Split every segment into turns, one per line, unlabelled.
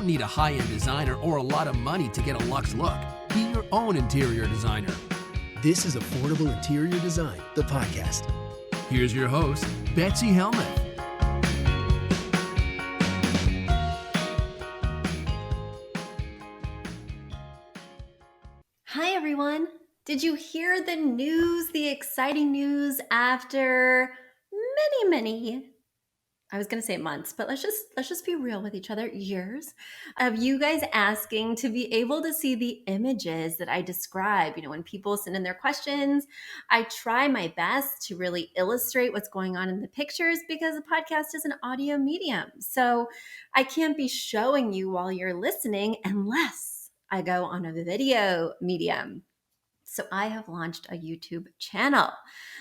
don't need a high-end designer or a lot of money to get a luxe look. Be your own interior designer.
This is Affordable Interior Design, the podcast.
Here's your host, Betsy Helmuth.
Hi, everyone. Did you hear the news, the exciting news after many, I was going to say months, but let's just be real with each other, years of you guys asking to be able to see the images that I describe. When people send in their questions, I try my best to really illustrate what's going on in the pictures because the podcast is an audio medium. So I can't be showing you while you're listening unless I go on a video medium. So I have launched a YouTube channel.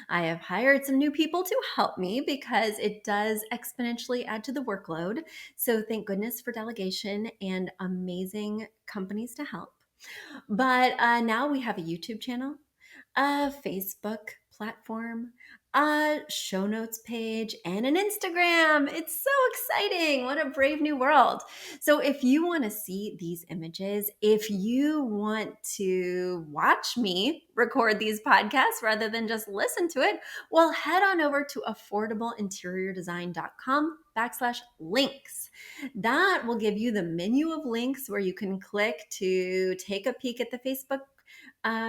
I have hired some new people to help me because it does exponentially add to the workload. So thank goodness for delegation and amazing companies to help. But now we have a YouTube channel, a Facebook platform, a show notes page, and an Instagram. It's so exciting. What a brave new world. So if you want to see these images, if you want to watch me record these podcasts rather than just listen to it, well, head on over to affordableinteriordesign.com/links. That will give you the menu of links where you can click to take a peek at the Facebook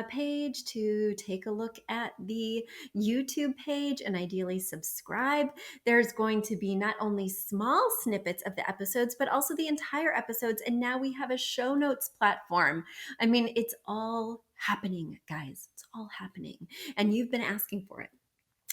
page, to take a look at the YouTube page, and ideally subscribe. There's going to be not only small snippets of the episodes, but also the entire episodes. And now we have a show notes platform. I mean, it's all happening, guys. It's all happening. And you've been asking for it.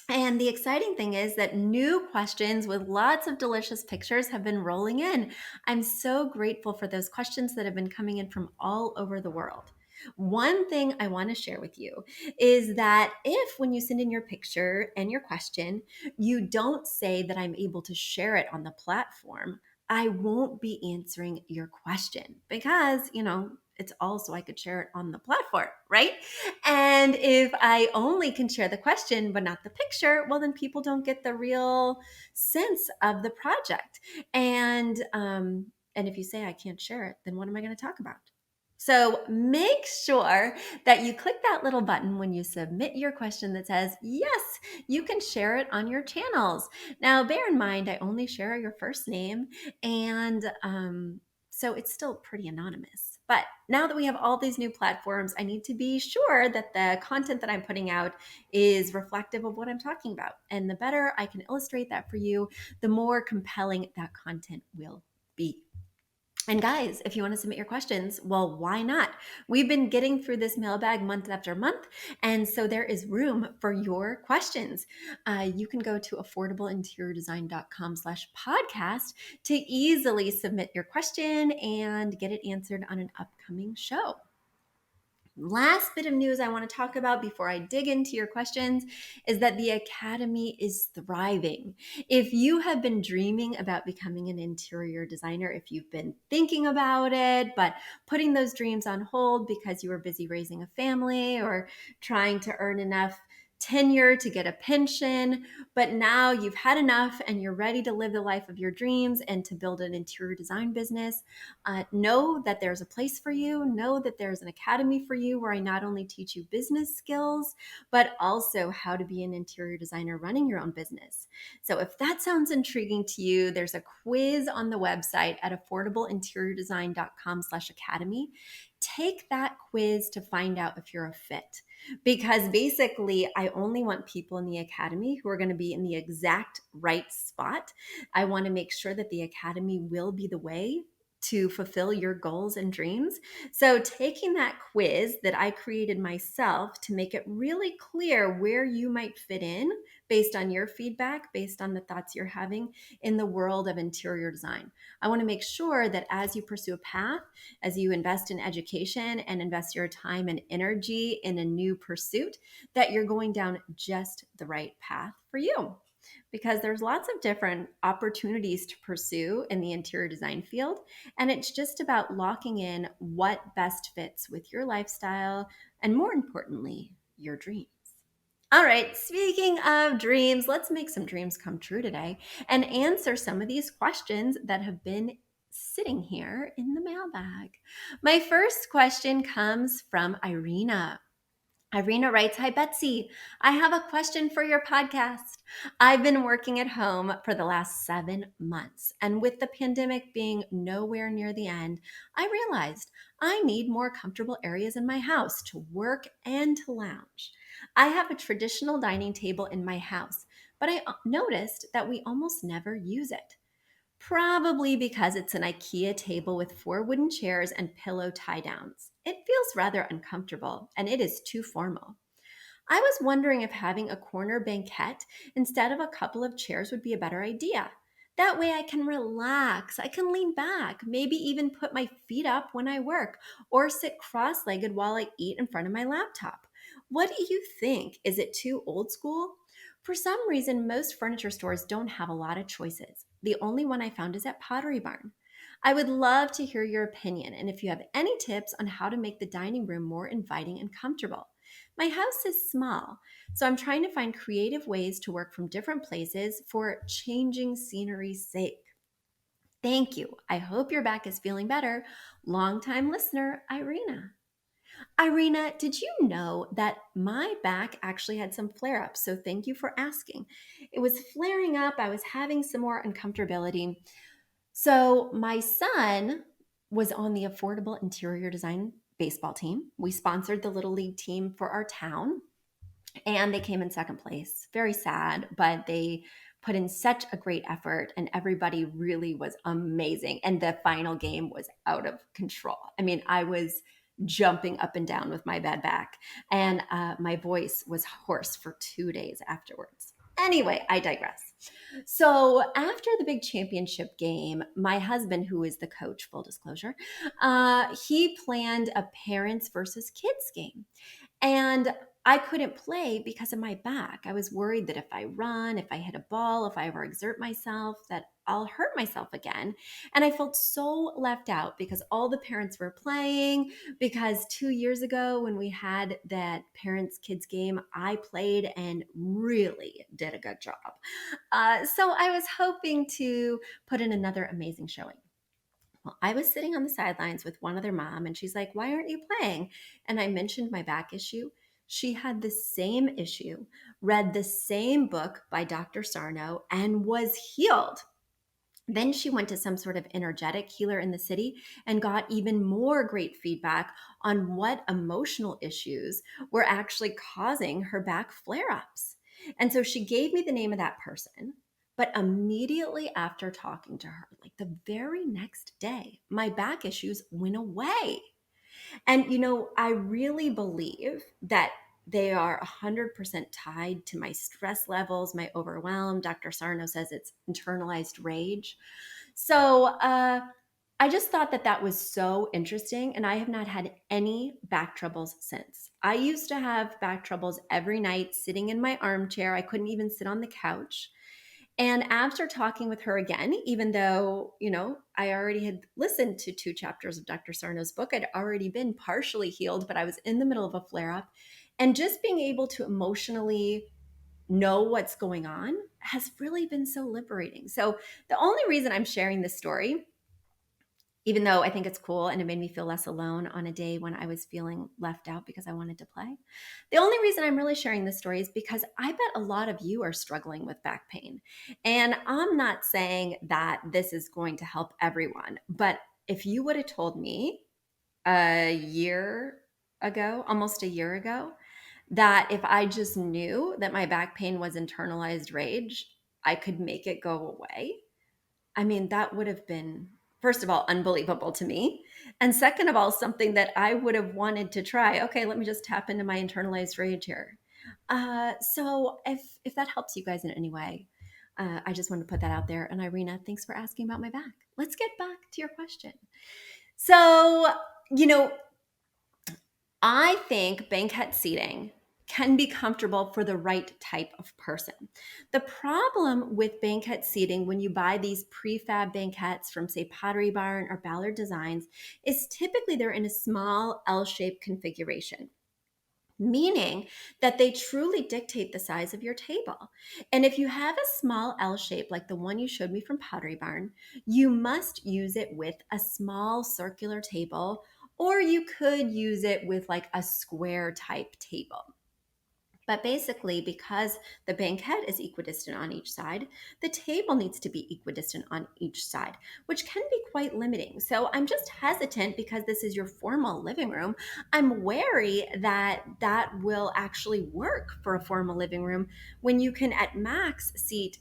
And the exciting thing is that new questions with lots of delicious pictures have been rolling in. I'm so grateful for those questions that have been coming in from all over the world. One thing I want to share with you is that if when you send in your picture and your question, you don't say that I'm able to share it on the platform, I won't be answering your question because, it's all so I could share it on the platform, right? And if I only can share the question but not the picture, well, then people don't get the real sense of the project. And if you say I can't share it, then what am I going to talk about? So make sure that you click that little button when you submit your question that says, yes, you can share it on your channels. Now, bear in mind, I only share your first name, and so it's still pretty anonymous. But now that we have all these new platforms, I need to be sure that the content that I'm putting out is reflective of what I'm talking about. And the better I can illustrate that for you, the more compelling that content will be. And guys, if you want to submit your questions, well, why not? We've been getting through this mailbag month after month, and so there is room for your questions. You can go to affordableinteriordesign.com/podcast to easily submit your question and get it answered on an upcoming show. Last bit of news I want to talk about before I dig into your questions is that the Academy is thriving. If you have been dreaming about becoming an interior designer, if you've been thinking about it, but putting those dreams on hold because you were busy raising a family or trying to earn enough tenure to get a pension, but now you've had enough and you're ready to live the life of your dreams and to build an interior design business, know that there's a place for you. Know that there's an academy for you where I not only teach you business skills, but also how to be an interior designer running your own business. So if that sounds intriguing to you, there's a quiz on the website at affordableinteriordesign.com/academy. Take that quiz to find out if you're a fit. Because basically, I only want people in the academy who are going to be in the exact right spot. I want to make sure that the academy will be the way to fulfill your goals and dreams. So taking that quiz that I created myself to make it really clear where you might fit in based on your feedback, based on the thoughts you're having in the world of interior design. I want to make sure that as you pursue a path, as you invest in education and invest your time and energy in a new pursuit, that you're going down just the right path for you. Because there's lots of different opportunities to pursue in the interior design field. And it's just about locking in what best fits with your lifestyle and, more importantly, your dreams. All right, speaking of dreams, let's make some dreams come true today and answer some of these questions that have been sitting here in the mailbag. My first question comes from Irina. Irina writes, "Hi, Betsy. I have a question for your podcast. I've been working at home for the last 7 months, and with the pandemic being nowhere near the end, I realized I need more comfortable areas in my house to work and to lounge. I have a traditional dining table in my house, but I noticed that we almost never use it. Probably because it's an IKEA table with 4 wooden chairs and pillow tie downs. It feels rather uncomfortable and it is too formal. I was wondering if having a corner banquette instead of a couple of chairs would be a better idea. That way I can relax, I can lean back, maybe even put my feet up when I work, or sit cross legged while I eat in front of my laptop. What do you think? Is it too old school? For some reason, most furniture stores don't have a lot of choices. The only one I found is at Pottery Barn. I would love to hear your opinion and if you have any tips on how to make the dining room more inviting and comfortable. My house is small, so I'm trying to find creative ways to work from different places for changing scenery's sake. Thank you. I hope your back is feeling better. Longtime listener, Irina. Irina, did you know that my back actually had some flare ups? So thank you for asking. It was flaring up. I was having some more uncomfortability. So my son was on the Affordable Interior Design baseball team. We sponsored the Little League team for our town, and they came in second place. Very sad, but they put in such a great effort and everybody really was amazing. And the final game was out of control. I mean, I was jumping up and down with my bad back, and my voice was hoarse for 2 days afterwards. Anyway, I digress. So after the big championship game, my husband, who is the coach, full disclosure, he planned a parents versus kids game. And I couldn't play because of my back. I was worried that if I run, if I hit a ball, if I ever exert myself, that I'll hurt myself again. And I felt so left out because all the parents were playing. Because 2 years ago, when we had that parents kids game, I played and really did a good job. So I was hoping to put in another amazing showing. Well, I was sitting on the sidelines with one other mom, and she's like, "Why aren't you playing?" And I mentioned my back issue. She had the same issue, read the same book by Dr. Sarno, and was healed. Then she went to some sort of energetic healer in the city and got even more great feedback on what emotional issues were actually causing her back flare ups. And so she gave me the name of that person. But immediately after talking to her, like the very next day, my back issues went away. And, I really believe that they are 100% tied to my stress levels, my overwhelm. Dr. Sarno says it's internalized rage. So I just thought that that was so interesting. And I have not had any back troubles since. I used to have back troubles every night sitting in my armchair. I couldn't even sit on the couch. And after talking with her again, even though, I already had listened to 2 chapters of Dr. Sarno's book, I'd already been partially healed, but I was in the middle of a flare up. And just being able to emotionally know what's going on has really been so liberating. So the only reason I'm sharing this story, even though I think it's cool and it made me feel less alone on a day when I was feeling left out because I wanted to play. The only reason I'm really sharing this story is because I bet a lot of you are struggling with back pain. And I'm not saying that this is going to help everyone, but if you would have told me a year ago, almost a year ago, that if I just knew that my back pain was internalized rage, I could make it go away. I mean, that would have been, first of all, unbelievable to me. And second of all, something that I would have wanted to try. Okay, let me just tap into my internalized rage here. So if that helps you guys in any way, I just want to put that out there. And Irina, thanks for asking about my back. Let's get back to your question. So, I think banquette seating can be comfortable for the right type of person. The problem with banquette seating when you buy these prefab banquettes from, say, Pottery Barn or Ballard Designs is typically they're in a small L-shaped configuration. meaning that they truly dictate the size of your table. And if you have a small L shape like the one you showed me from Pottery Barn, you must use it with a small circular table, or you could use it with like a square type table. But basically, because the banquette is equidistant on each side, the table needs to be equidistant on each side, which can be quite limiting. So I'm just hesitant because this is your formal living room. I'm wary that that will actually work for a formal living room when you can at max seat,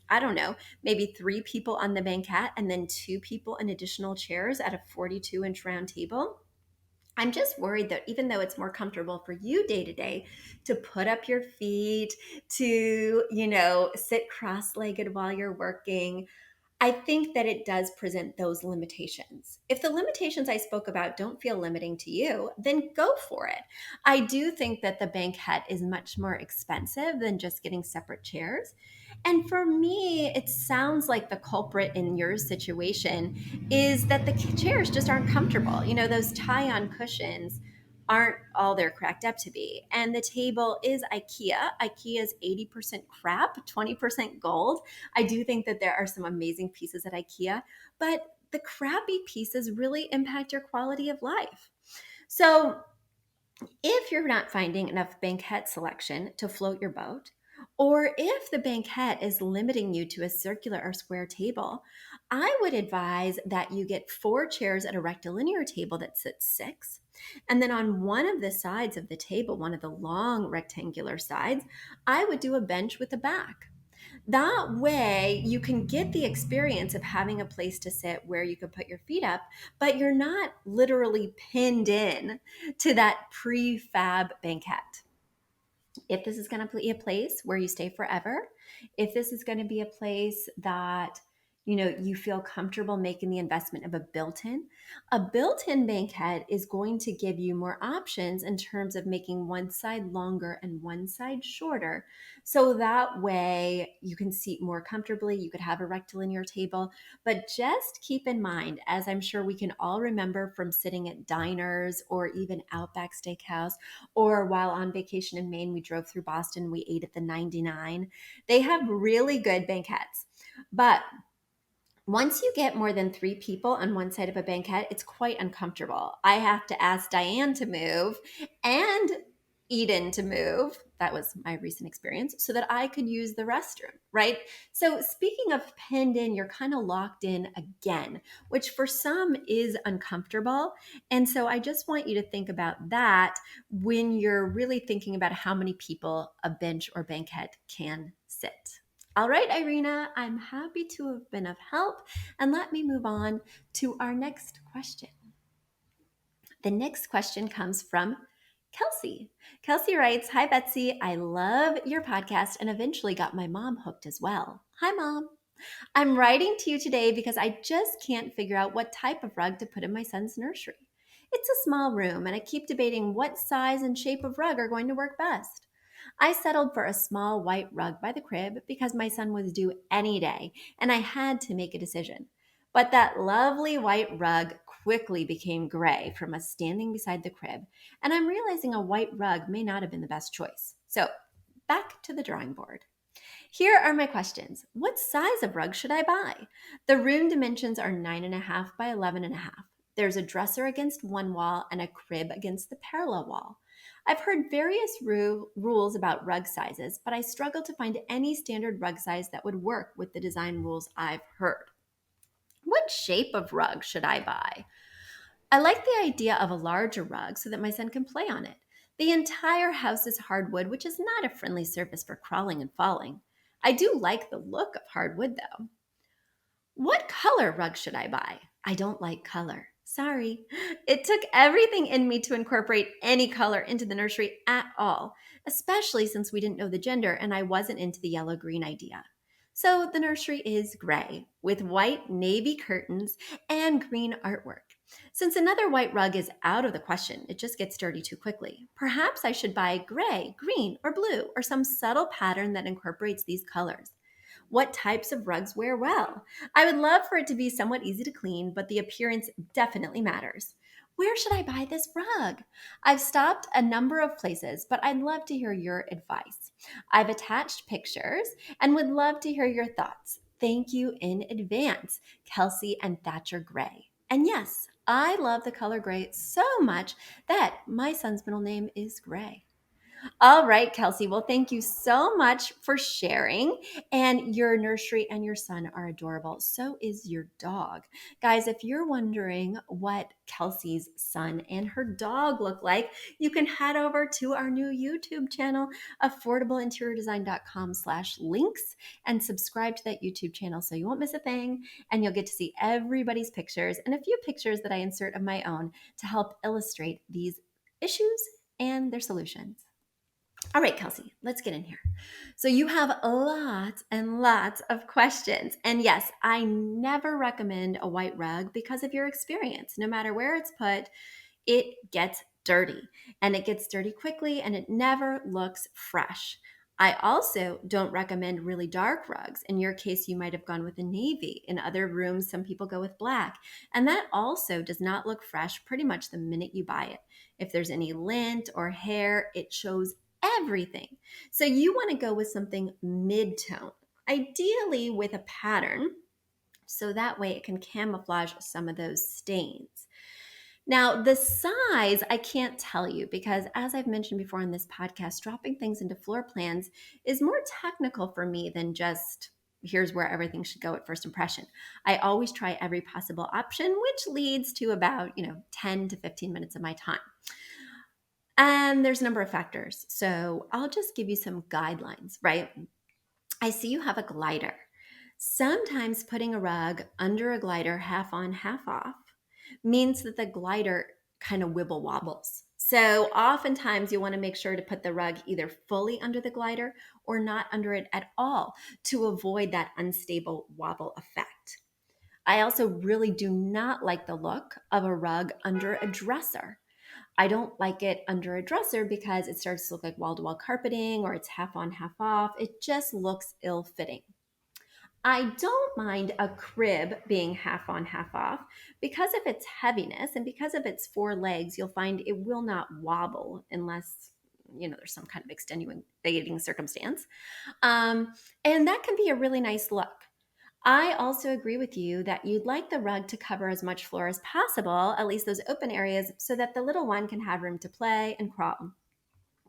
I don't know, maybe 3 people on the banquette and then 2 people in additional chairs at a 42-inch round table. I'm just worried that even though it's more comfortable for you day to day to put up your feet, to, sit cross legged while you're working, I think that it does present those limitations. If the limitations I spoke about don't feel limiting to you, then go for it. I do think that the banquette is much more expensive than just getting separate chairs. And for me, it sounds like the culprit in your situation is that the chairs just aren't comfortable. Those tie on cushions aren't all they're cracked up to be. And the table is IKEA. IKEA is 80% crap, 20% gold. I do think that there are some amazing pieces at IKEA, but the crappy pieces really impact your quality of life. So if you're not finding enough banquette selection to float your boat, or if the banquette is limiting you to a circular or square table, I would advise that you get 4 chairs at a rectilinear table that sits 6. And then on one of the sides of the table, one of the long rectangular sides, I would do a bench with a back. That way, you can get the experience of having a place to sit where you can put your feet up, but you're not literally pinned in to that prefab banquette. If this is going to be a place where you stay forever, if this is going to be a place that you feel comfortable making the investment of a built-in banquette is going to give you more options in terms of making one side longer and one side shorter. So that way you can seat more comfortably. You could have a rectilinear table, but just keep in mind, as I'm sure we can all remember from sitting at diners or even Outback Steakhouse, or while on vacation in Maine, we drove through Boston, we ate at the 99. They have really good banquettes. But once you get more than 3 people on one side of a banquette, it's quite uncomfortable. I have to ask Diane to move and Eden to move. That was my recent experience, so that I could use the restroom, right? So speaking of pinned in, you're kind of locked in again, which for some is uncomfortable. And so I just want you to think about that when you're really thinking about how many people a bench or banquette can sit. All right, Irina, I'm happy to have been of help. And let me move on to our next question. The next question comes from Kelsey. Kelsey writes, "Hi, Betsy. I love your podcast and eventually got my mom hooked as well. Hi, Mom. I'm writing to you today because I just can't figure out what type of rug to put in my son's nursery. It's a small room and I keep debating what size and shape of rug are going to work best. I settled for a small white rug by the crib because my son was due any day and I had to make a decision. But that lovely white rug quickly became gray from us standing beside the crib, and I'm realizing a white rug may not have been the best choice. So, back to the drawing board. Here are my questions. What size of rug should I buy? The room dimensions are 9.5 by 11.5. There's a dresser against one wall and a crib against the parallel wall. I've heard various rules about rug sizes, but I struggle to find any standard rug size that would work with the design rules I've heard. What shape of rug should I buy? I like the idea of a larger rug so that my son can play on it. The entire house is hardwood, which is not a friendly surface for crawling and falling. I do like the look of hardwood, though. What color rug should I buy? I don't like color. Sorry. It took everything in me to incorporate any color into the nursery at all, especially since we didn't know the gender and I wasn't into the yellow-green idea. So the nursery is gray with white navy curtains and green artwork. Since another white rug is out of the question, it just gets dirty too quickly. Perhaps I should buy gray, green, or blue, or some subtle pattern that incorporates these colors. What types of rugs wear well? I would love for it to be somewhat easy to clean, but the appearance definitely matters. Where should I buy this rug? I've stopped a number of places, but I'd love to hear your advice. I've attached pictures and would love to hear your thoughts. Thank you in advance, Kelsey and Thatcher Gray. And yes, I love the color gray so much that my son's middle name is Gray. All right, Kelsey. Well, thank you so much for sharing. And your nursery and your son are adorable. So is your dog. Guys, if you're wondering what Kelsey's son and her dog look like, you can head over to our new YouTube channel, affordableinteriordesign.com/links, and subscribe to that YouTube channel so you won't miss a thing. And you'll get to see everybody's pictures and a few pictures that I insert of my own to help illustrate these issues and their solutions. All right, Kelsey, let's get in here. So you have lots and lots of questions. And yes, I never recommend a white rug because of your experience. No matter where it's put, it gets dirty and it gets dirty quickly and it never looks fresh. I also don't recommend really dark rugs. In your case, you might have gone with a navy. In other rooms, some people go with black. And that also does not look fresh pretty much the minute you buy it. If there's any lint or hair, it shows everything. So you want to go with something mid-tone, ideally with a pattern, so that way it can camouflage some of those stains. Now, the size, I can't tell you because, as I've mentioned before on this podcast, dropping things into floor plans is more technical for me than just here's where everything should go at first impression. I always try every possible option, which leads to about 10 to 15 minutes of my time. And there's a number of factors. So I'll just give you some guidelines, right? I see you have a glider. Sometimes putting a rug under a glider half on, half off means that the glider kind of wibble wobbles. So oftentimes you want to make sure to put the rug either fully under the glider or not under it at all to avoid that unstable wobble effect. I also really do not like the look of a rug under a dresser. I don't like it under a dresser because it starts to look like wall-to-wall carpeting or it's half on, half off. It just looks ill-fitting. I don't mind a crib being half on, half off because of its heaviness and because of its four legs, you'll find it will not wobble unless there's some kind of extenuating circumstance. And that can be a really nice look. I also agree with you that you'd like the rug to cover as much floor as possible, at least those open areas, so that the little one can have room to play and crawl.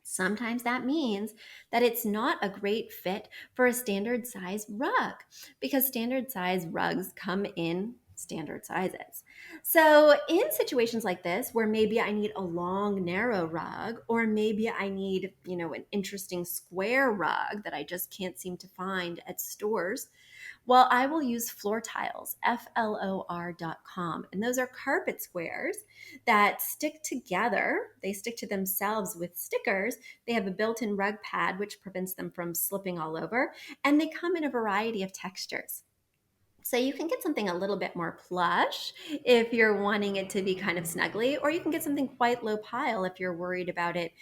Sometimes that means that it's not a great fit for a standard size rug because standard size rugs come in standard sizes. So in situations like this, where maybe I need a long, narrow rug, or maybe I need, an interesting square rug that I just can't seem to find at stores, well, I will use floor tiles, flor.com. And those are carpet squares that stick together. They stick to themselves with stickers. They have a built-in rug pad, which prevents them from slipping all over. And they come in a variety of textures. So you can get something a little bit more plush if you're wanting it to be kind of snuggly, or you can get something quite low pile if you're worried about it,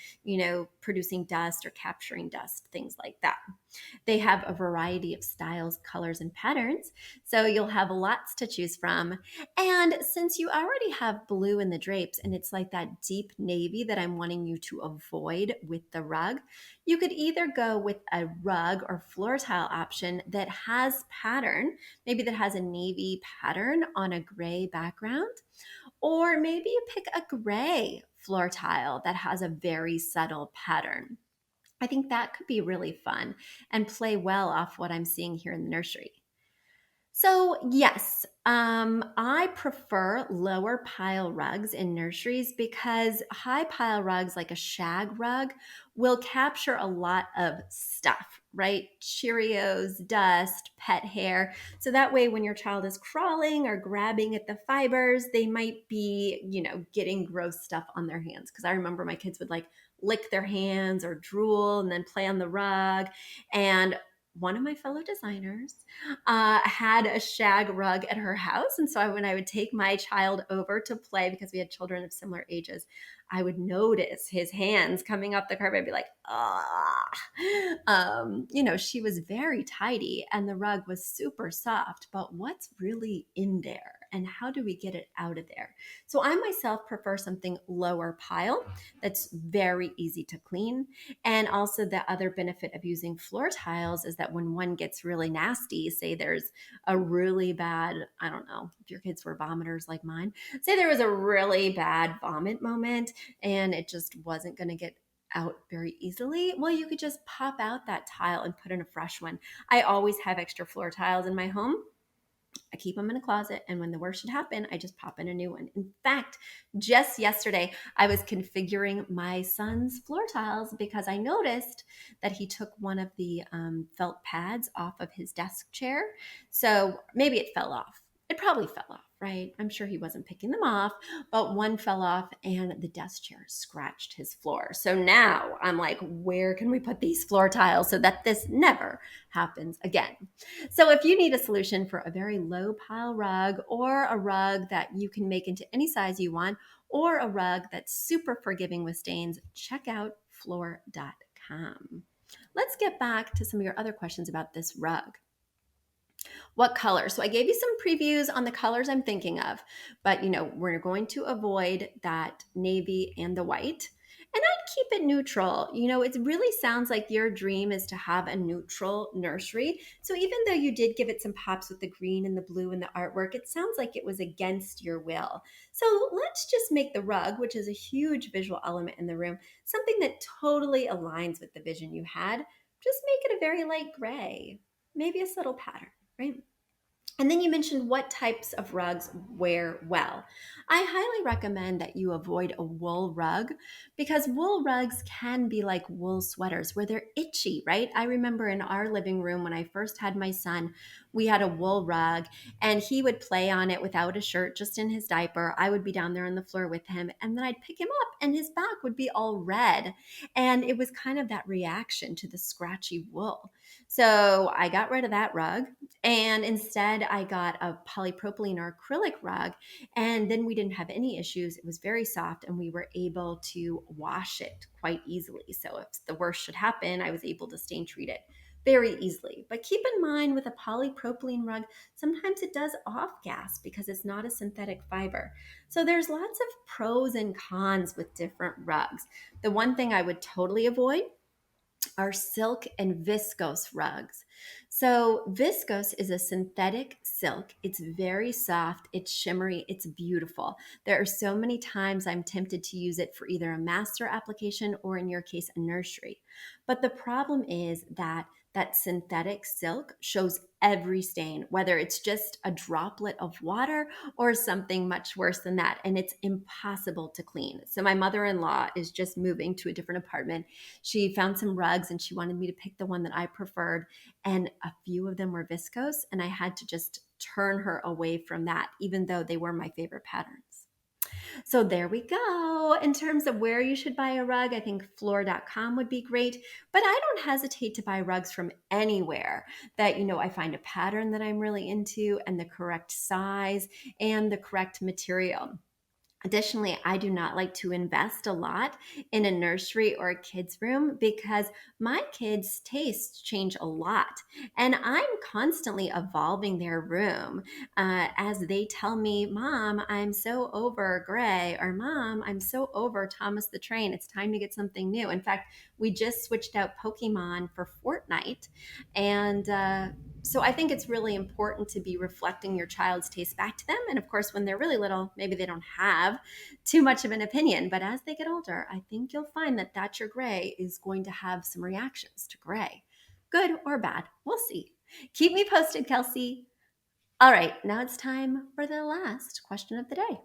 producing dust or capturing dust, things like that. They have a variety of styles, colors, and patterns, so you'll have lots to choose from. And since you already have blue in the drapes and it's like that deep navy that I'm wanting you to avoid with the rug, you could either go with a rug or floor tile option that has pattern, maybe that has a navy pattern on a gray background, or maybe you pick a gray floor tile that has a very subtle pattern. I think that could be really fun and play well off what I'm seeing here in the nursery. So yes, I prefer lower pile rugs in nurseries because high pile rugs like a shag rug will capture a lot of stuff, right? Cheerios, dust, pet hair. So that way when your child is crawling or grabbing at the fibers, they might be, getting gross stuff on their hands. Because I remember my kids would lick their hands or drool and then play on the rug. And one of my fellow designers had a shag rug at her house. And so when I would take my child over to play, because we had children of similar ages, I would notice his hands coming up the carpet. I'd be like, she was very tidy and the rug was super soft, but what's really in there? and how do we get it out of there? So I myself prefer something lower pile that's very easy to clean. And also the other benefit of using floor tiles is that when one gets really nasty, say there's a really bad, I don't know if your kids were vomiters like mine, say there was a really bad vomit moment and it just wasn't going to get out very easily, well, you could just pop out that tile and put in a fresh one. I always have extra floor tiles in my home. I keep them in a closet, and when the worst should happen, I just pop in a new one. In fact, just yesterday, I was configuring my son's floor tiles because I noticed that he took one of the felt pads off of his desk chair. So maybe it fell off. It probably fell off, right? I'm sure he wasn't picking them off, but one fell off and the desk chair scratched his floor. So now I'm like, where can we put these floor tiles so that this never happens again? So if you need a solution for a very low pile rug, or a rug that you can make into any size you want, or a rug that's super forgiving with stains, check out floor.com. Let's get back to some of your other questions about this rug. What color? So I gave you some previews on the colors I'm thinking of, but we're going to avoid that navy and the white. And I'd keep it neutral. It really sounds like your dream is to have a neutral nursery. So even though you did give it some pops with the green and the blue and the artwork, it sounds like it was against your will. So let's just make the rug, which is a huge visual element in the room, something that totally aligns with the vision you had. Just make it a very light gray, maybe a subtle pattern, right? And then you mentioned what types of rugs wear well. I highly recommend that you avoid a wool rug because wool rugs can be like wool sweaters where they're itchy, right? I remember in our living room when I first had my son, we had a wool rug and he would play on it without a shirt, just in his diaper. I would be down there on the floor with him and then I'd pick him up and his back would be all red. And it was kind of that reaction to the scratchy wool. So I got rid of that rug. And instead, I got a polypropylene or acrylic rug. And then we didn't have any issues. It was very soft and we were able to wash it quite easily. So if the worst should happen, I was able to stain treat it very easily. But keep in mind with a polypropylene rug, sometimes it does off gas because it's not a synthetic fiber. So there's lots of pros and cons with different rugs. The one thing I would totally avoid are silk and viscose rugs. So viscose is a synthetic silk. It's very soft, it's shimmery, it's beautiful. There are so many times I'm tempted to use it for either a master application or in your case, a nursery. But the problem is that synthetic silk shows every stain, whether it's just a droplet of water or something much worse than that. And it's impossible to clean. So my mother-in-law is just moving to a different apartment. She found some rugs and she wanted me to pick the one that I preferred. And a few of them were viscose. And I had to just turn her away from that, even though they were my favorite patterns. So there we go. In terms of where you should buy a rug, I think floor.com would be great, but I don't hesitate to buy rugs from anywhere that, I find a pattern that I'm really into and the correct size and the correct material. Additionally, I do not like to invest a lot in a nursery or a kid's room because my kids' tastes change a lot. And I'm constantly evolving their room as they tell me, Mom, I'm so over gray, or Mom, I'm so over Thomas the Train. It's time to get something new. In fact, we just switched out Pokemon for Fortnite. And so I think it's really important to be reflecting your child's taste back to them. And of course, when they're really little, maybe they don't have too much of an opinion. But as they get older, I think you'll find that your gray is going to have some reactions to gray. Good or bad, we'll see. Keep me posted, Kelsey. All right, now it's time for the last question of the day.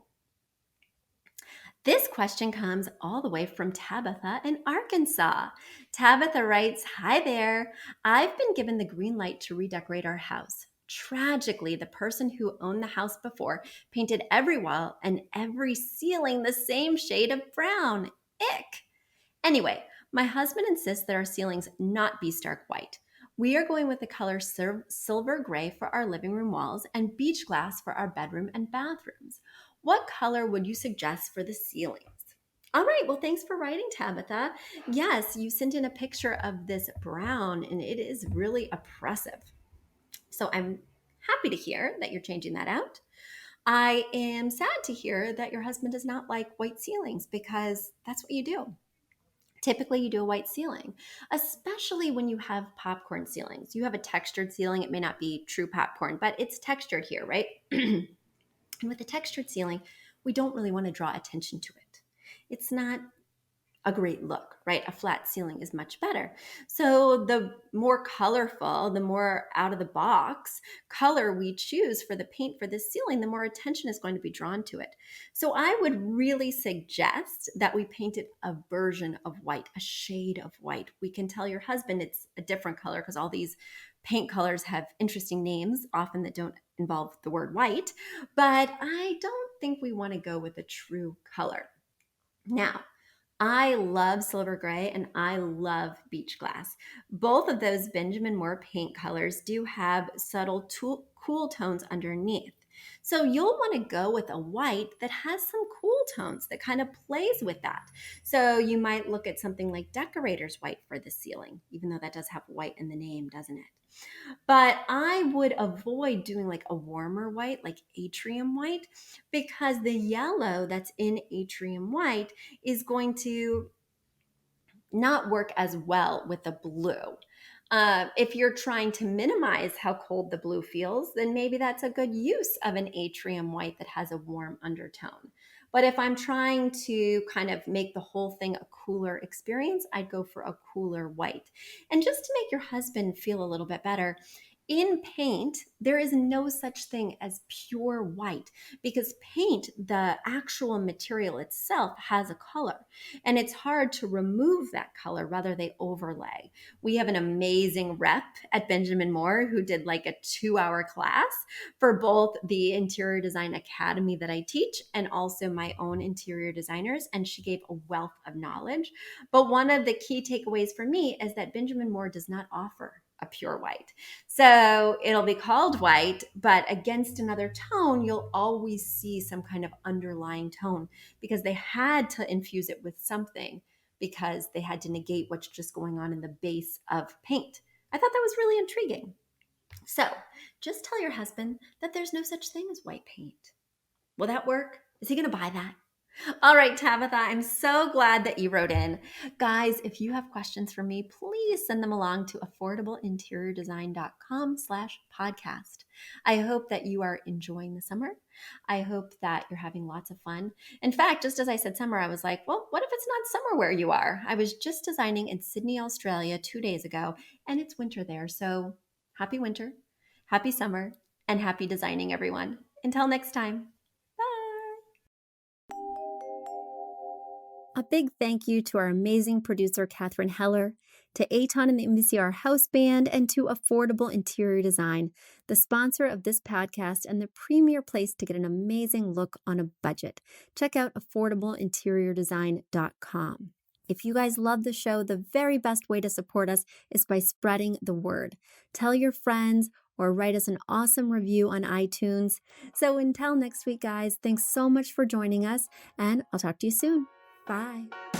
This question comes all the way from Tabitha in Arkansas. Tabitha writes, "Hi there. I've been given the green light to redecorate our house. Tragically, the person who owned the house before painted every wall and every ceiling the same shade of brown. Ick. Anyway, my husband insists that our ceilings not be stark white. We are going with the color silver gray for our living room walls and beach glass for our bedroom and bathrooms. What color would you suggest for the ceilings?" All right, well, thanks for writing, Tabitha. Yes, you sent in a picture of this brown, and it is really oppressive. So I'm happy to hear that you're changing that out. I am sad to hear that your husband does not like white ceilings because that's what you do. Typically, you do a white ceiling, especially when you have popcorn ceilings. You have a textured ceiling. It may not be true popcorn, but it's textured here, right? And with a textured ceiling, we don't really want to draw attention to it. It's not a great look, right? A flat ceiling is much better. So the more colorful, the more out of the box color we choose for the paint for this ceiling, the more attention is going to be drawn to it. So I would really suggest that we paint it a version of white, a shade of white. We can tell your husband it's a different color because all these paint colors have interesting names, often that don't involve the word white, but I don't think we want to go with a true color. Now, I love silver gray and I love beach glass. Both of those Benjamin Moore paint colors do have subtle cool tones underneath. So you'll want to go with a white that has some cool tones that kind of plays with that. So you might look at something like Decorator's White for the ceiling, even though that does have white in the name, doesn't it? But I would avoid doing like a warmer white, like atrium white, because the yellow that's in atrium white is going to not work as well with the blue. If you're trying to minimize how cold the blue feels, then maybe that's a good use of an atrium white that has a warm undertone. But if I'm trying to kind of make the whole thing a cooler experience, I'd go for a cooler white. And just to make your husband feel a little bit better, in paint, there is no such thing as pure white because paint, the actual material itself, has a color. And it's hard to remove that color, rather they overlay. We have an amazing rep at Benjamin Moore who did like a 2-hour class for both the Interior Design Academy that I teach and also my own interior designers. And she gave a wealth of knowledge. But one of the key takeaways for me is that Benjamin Moore does not offer a pure white. So it'll be called white, but against another tone, you'll always see some kind of underlying tone because they had to infuse it with something because they had to negate what's just going on in the base of paint. I thought that was really intriguing. So just tell your husband that there's no such thing as white paint. Will that work? Is he going to buy that? All right, Tabitha, I'm so glad that you wrote in. Guys, if you have questions for me, please send them along to affordableiinteriordesign.com/podcast. I hope that you are enjoying the summer. I hope that you're having lots of fun. In fact, just as I said summer, I was like, well, what if it's not summer where you are? I was just designing in Sydney, Australia 2 days ago, and it's winter there. So happy winter, happy summer, and happy designing, everyone. Until next time. A big thank you to our amazing producer, Catherine Heller, to Aton and the MVCR House Band, and to Affordable Interior Design, the sponsor of this podcast and the premier place to get an amazing look on a budget. Check out affordableinteriordesign.com. If you guys love the show, the very best way to support us is by spreading the word. Tell your friends or write us an awesome review on iTunes. So until next week, guys, thanks so much for joining us, and I'll talk to you soon. Bye.